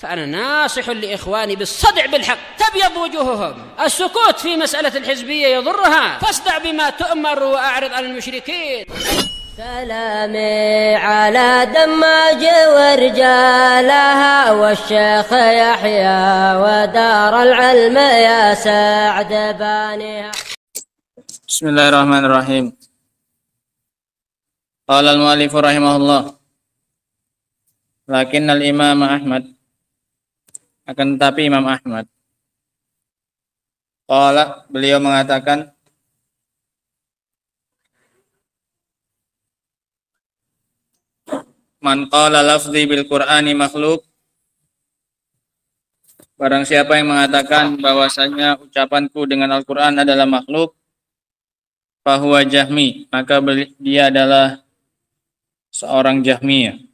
فأنا ناصح لإخواني بالصدع بالحق تبيض وجوههم. السكوت في مسألة الحزبية يضرها، فاصدع بما تؤمر وأعرض عن المشركين. سلامي على دماج ورجالها والشيخ يحيى ودار العلم يا سعد بانيها. بسم الله الرحمن الرحيم. قال المؤلف رحمه الله lakin al-imam Ahmad, akan tetapi Imam Ahmad, qala, beliau mengatakan, man qala lafzi bil Qur'ani makhluk, barang siapa yang mengatakan bahwasanya ucapanku dengan Al-Qur'an adalah makhluk, fahuwa jahmi, maka dia adalah seorang Jahmiyah.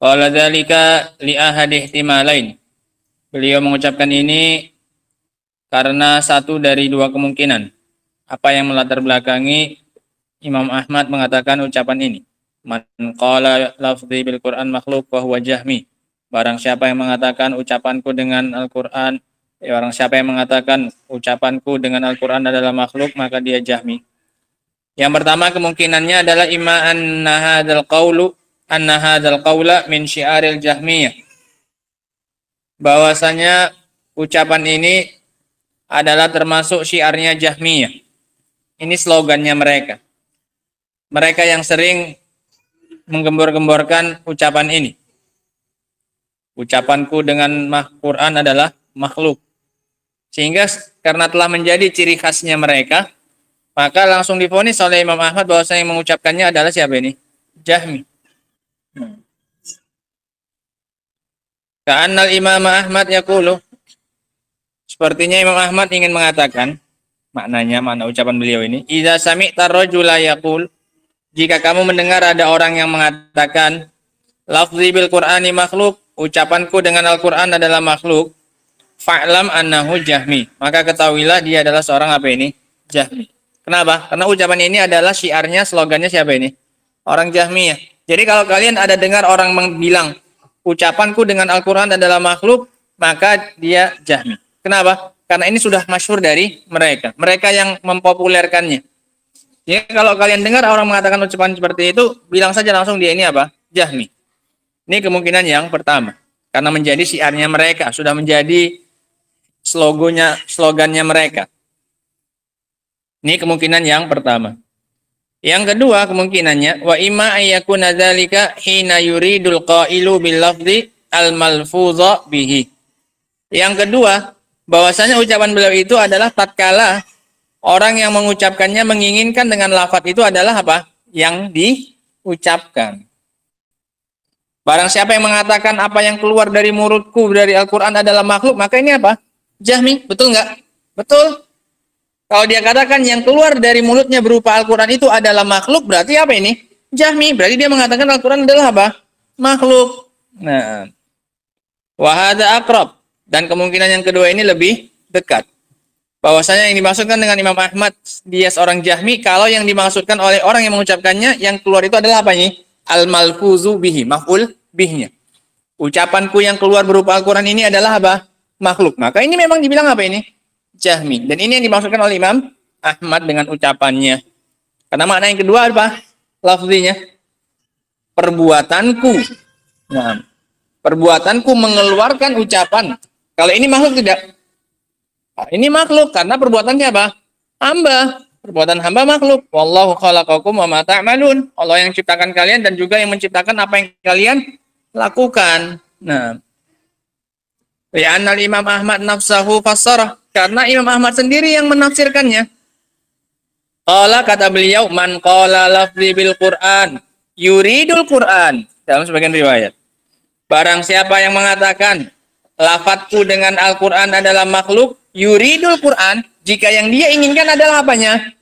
Qala dzalika li ahadi ihtimalain. Beliau mengucapkan ini karena satu dari dua kemungkinan. Apa yang melatar belakangi Imam Ahmad mengatakan ucapan ini? Man qala lafzi bil Qur'an makhluk wa huwa jahmi. Barang siapa yang mengatakan ucapanku dengan Al-Qur'an, barang siapa yang mengatakan ucapanku dengan Al-Qur'an adalah makhluk, maka dia jahmi. Yang pertama kemungkinannya adalah imma anna hadzal qaula min syiaril jahmiyah. Bahwasanya ucapan ini adalah termasuk syiarnya Jahmiyah. Ini slogannya mereka. Mereka yang sering menggembor-gemborkan ucapan ini. Ucapanku dengan Quran adalah makhluk. Sehingga karena telah menjadi ciri khasnya mereka, maka langsung divonis oleh Imam Ahmad bahwasanya yang mengucapkannya adalah siapa ini? Jahmi. Ka'annal Imam Ahmad yaqulu, sepertinya Imam Ahmad ingin mengatakan, makna ucapan beliau ini, idza sami'ta rajula yaqul, jika kamu mendengar ada orang yang mengatakan lafzi bil Qur'ani makhluk, ucapanku dengan Al-Qur'an adalah makhluk, fa'lam annahu jahmi, maka ketahuilah dia adalah seorang apa ini? Jahmi. Kenapa? Karena ucapan ini adalah syiarnya, slogannya siapa ini? Orang Jahmiyah. Jadi kalau kalian ada dengar orang bilang ucapanku dengan Al-Quran adalah makhluk, maka dia Jahmi. Kenapa? Karena ini sudah masyhur dari mereka. Mereka yang mempopulerkannya. Jadi kalau kalian dengar orang mengatakan ucapan seperti itu, bilang saja langsung dia ini apa? Jahmi. Ini kemungkinan yang pertama. Karena menjadi syiarnya mereka, sudah menjadi slogannya mereka. Ini kemungkinan yang pertama. Yang kedua kemungkinannya wa imma ayyakuna dzalika hina yuridul qailu bil lafzi al malfuza bihi. Yang kedua, bahwasanya ucapan beliau itu adalah tatkala orang yang mengucapkannya menginginkan dengan lafaz itu adalah apa? Yang diucapkan. Barang siapa yang mengatakan apa yang keluar dari mulutku dari Al-Qur'an adalah makhluk, maka ini apa? Jahmi, betul enggak? Betul. Kalau dia katakan yang keluar dari mulutnya berupa Al-Quran itu adalah makhluk, berarti apa ini? Jahmi. Berarti dia mengatakan Al-Quran adalah apa? Makhluk. Nah, wahada akrab. Dan kemungkinan yang kedua ini lebih dekat. Bahwasanya yang dimaksudkan dengan Imam Ahmad, dia seorang Jahmi, kalau yang dimaksudkan oleh orang yang mengucapkannya, yang keluar itu adalah apa ini? Al-malfuzu bihi, maf'ul bihnya. Ucapanku yang keluar berupa Al-Quran ini adalah apa? Makhluk. Maka ini memang dibilang apa ini? Jahmi. Dan ini yang dimaksudkan oleh Imam Ahmad dengan ucapannya. Karena makna yang kedua apa? Lafzinya. Perbuatanku. Nah, perbuatanku mengeluarkan ucapan. Kalau ini makhluk tidak? Nah, ini makhluk karena perbuatannya apa? Hamba. Perbuatan hamba makhluk. Wallahu khalaqakum wa ma ta'malun. Allah yang ciptakan kalian dan juga yang menciptakan apa yang kalian lakukan. Nah, ya annal Imam Ahmad nafsahu fassarah. Karena Imam Ahmad sendiri yang menafsirkannya. Qala, kata beliau, man qala lafzi bil Qur'an yuridul Qur'an. Dalam sebagian riwayat. Barang siapa yang mengatakan lafadzku dengan Al-Qur'an adalah makhluk, yuridul Qur'an, jika yang dia inginkan adalah apanya?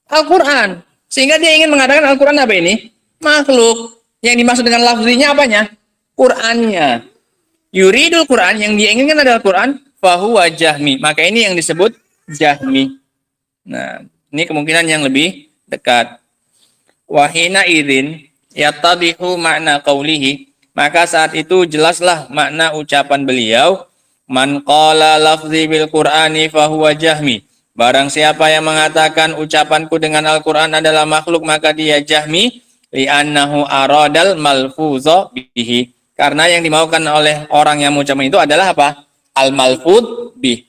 Al-Qur'an. Sehingga dia ingin mengatakan Al-Qur'an apa ini? Makhluk. Yang dimaksud dengan lafzinya apanya? Qur'annya. Yuridul Qur'an, yang dia inginkan adalah Qur'an, fahuwa jahmi. Maka ini yang disebut jahmi. Nah, ini kemungkinan yang lebih dekat. Wahina idzin yattadihu makna qawlihi. Maka saat itu jelaslah makna ucapan beliau, man qala lafzi bil Qur'ani fahuwa jahmi. Barang siapa yang mengatakan ucapanku dengan Al-Qur'an adalah makhluk, maka dia jahmi, li'annahu aradal malfuza bihi. Karena yang dimaukan oleh orang yang mengucapkan itu adalah apa? Al-malfuz bih.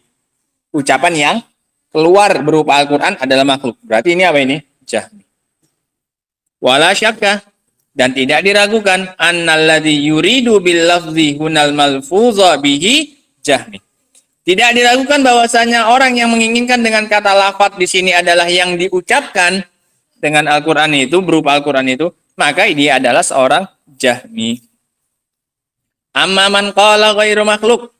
Ucapan yang keluar berupa Al-Qur'an adalah makhluk. Berarti ini apa ini? Jahmi. Wala syakka, dan tidak diragukan, annalladzi yuridu bil lafzi hunal malfuza bihi jahmi. Tidak diragukan bahwasanya orang yang menginginkan dengan kata lafaz di sini adalah yang diucapkan dengan Al-Qur'an itu, berupa Al-Qur'an itu, maka dia adalah seorang jahmi. Amma man qala ghairu makhluk.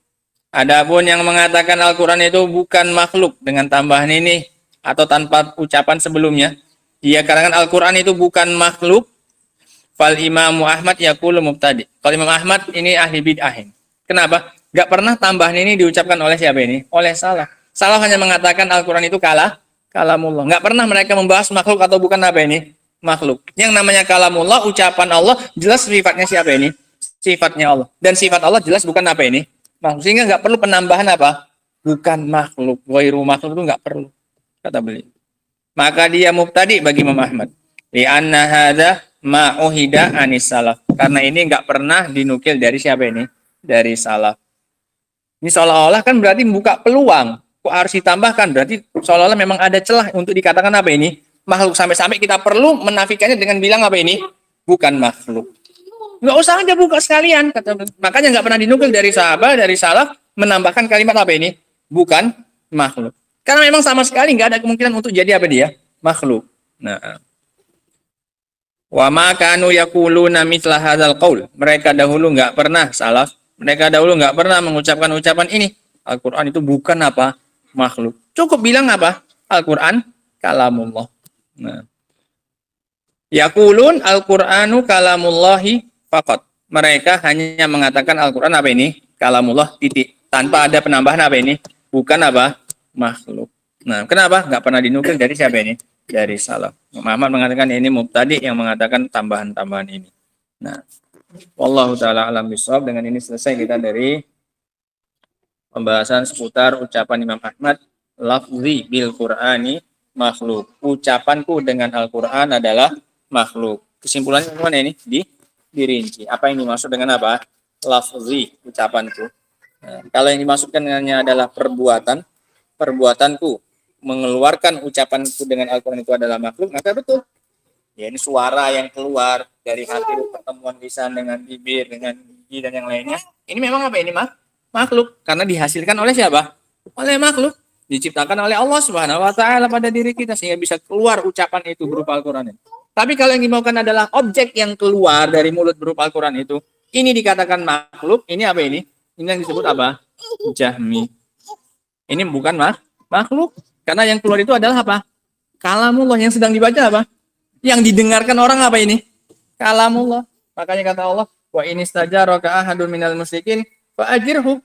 Adapun yang mengatakan Al-Qur'an itu bukan makhluk dengan tambahan ini atau tanpa ucapan sebelumnya, dia katakan Al-Qur'an itu bukan makhluk, fal Imam Ahmad yaqulu mubtadi. Kalau Imam Ahmad ini ahli bid'ah. Kenapa? Gak pernah tambahan ini diucapkan oleh siapa ini? Oleh Salaf. Salaf hanya mengatakan Al-Quran itu kalamullah. Gak pernah mereka membahas makhluk atau bukan apa ini? Makhluk. Yang namanya kalamullah, ucapan Allah, jelas sifatnya siapa ini? Sifatnya Allah. Dan sifat Allah jelas bukan apa ini? Makhluk. Sehingga gak perlu penambahan apa? Bukan makhluk. Ghairu makhluk itu gak perlu. Kata beliau. Maka dia mubtadi bagi Imam Ahmad. Li'anna hadha ma'uhida anis salaf. Karena ini gak pernah dinukil dari siapa ini? Dari salaf. Ini seolah-olah kan berarti membuka peluang. Kok harus ditambahkan? Berarti seolah-olah memang ada celah untuk dikatakan apa ini? Makhluk. Sampai-sampai kita perlu menafikannya dengan bilang apa ini? Bukan makhluk. Nggak usah aja buka sekalian. Makanya nggak pernah dinukil dari sahabat, dari salaf, menambahkan kalimat apa ini? Bukan makhluk. Karena memang sama sekali nggak ada kemungkinan untuk jadi apa dia? Makhluk. Nah. Wa ma kanu yaquluna mithla hadzal qaul. Mereka dahulu nggak pernah salaf. Mereka dahulu nggak pernah mengucapkan ucapan ini. Al-Quran itu bukan apa? Makhluk. Cukup bilang apa? Al-Quran kalamullah. Nah. Yaqulun Al-Quranu kalamullahi faqat. Mereka hanya mengatakan Al-Quran apa ini? Kalamullah titik. Tanpa ada penambahan apa ini? Bukan apa? Makhluk. Nah, kenapa? Nggak pernah dinukil dari siapa ini? Dari salaf. Muhammad mengatakan ini mubtadi yang mengatakan tambahan-tambahan ini. Nah. Wallahu ta'ala alam bisawab. Dengan ini selesai kita dari pembahasan seputar ucapan Imam Ahmad, lafzi bil Qur'ani makhluk. Ucapanku dengan Al-Quran adalah makhluk. Kesimpulannya gimana ini? Dirinci. Apa yang dimaksud dengan apa? Lafzi, ucapanku. Nah, kalau yang dimaksudkan dengannya adalah perbuatanku mengeluarkan ucapanku dengan Al-Quran itu adalah makhluk, maka betul. Ya, ini suara yang keluar dari hati, pertemuan lisan dengan bibir, dengan gigi dan yang lainnya. Ini memang apa ini makhluk? Karena dihasilkan oleh siapa? Oleh makhluk. Diciptakan oleh Allah Subhanahu wa taala pada diri kita sehingga bisa keluar ucapan itu berupa Al-Qur'an. Tapi kalau yang dimaukan adalah objek yang keluar dari mulut berupa Al-Qur'an itu, ini dikatakan makhluk. Ini apa ini? Ini yang disebut apa? Jahmi. Ini bukan makhluk. Karena yang keluar itu adalah apa? Kalamullah. Yang sedang dibaca apa? Yang didengarkan orang apa ini? Kalamullah. Makanya kata Allah, wa in istajaraka ahadun minal musyrikin fa ajirhu.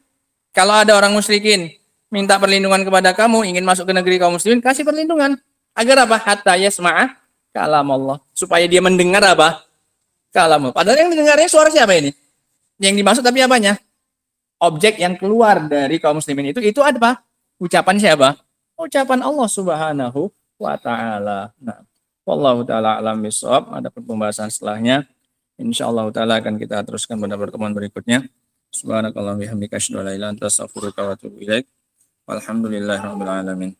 Kalau ada orang musyrikin minta perlindungan kepada kamu, ingin masuk ke negeri kaum muslimin, kasih perlindungan. Agar apa? Hatta yasma'a kalamullah. Supaya dia mendengar apa? Kalamullah. Padahal yang dengarnya suara siapa ini? Yang dimaksud tapi apanya? Objek yang keluar dari kaum muslimin itu apa? Ucapan siapa? Ucapan Allah Subhanahu wa taala. Nah, wallahu taala alam bisawab. Ada pembahasan setelahnya. Insyaallah taala akan kita teruskan pada pertemuan berikutnya. Subhanakallahumma wa bihamdika asyhadu an la ilaha illa anta astaghfiruka wa atubu ilaik. Walhamdulillahirabbil alamin.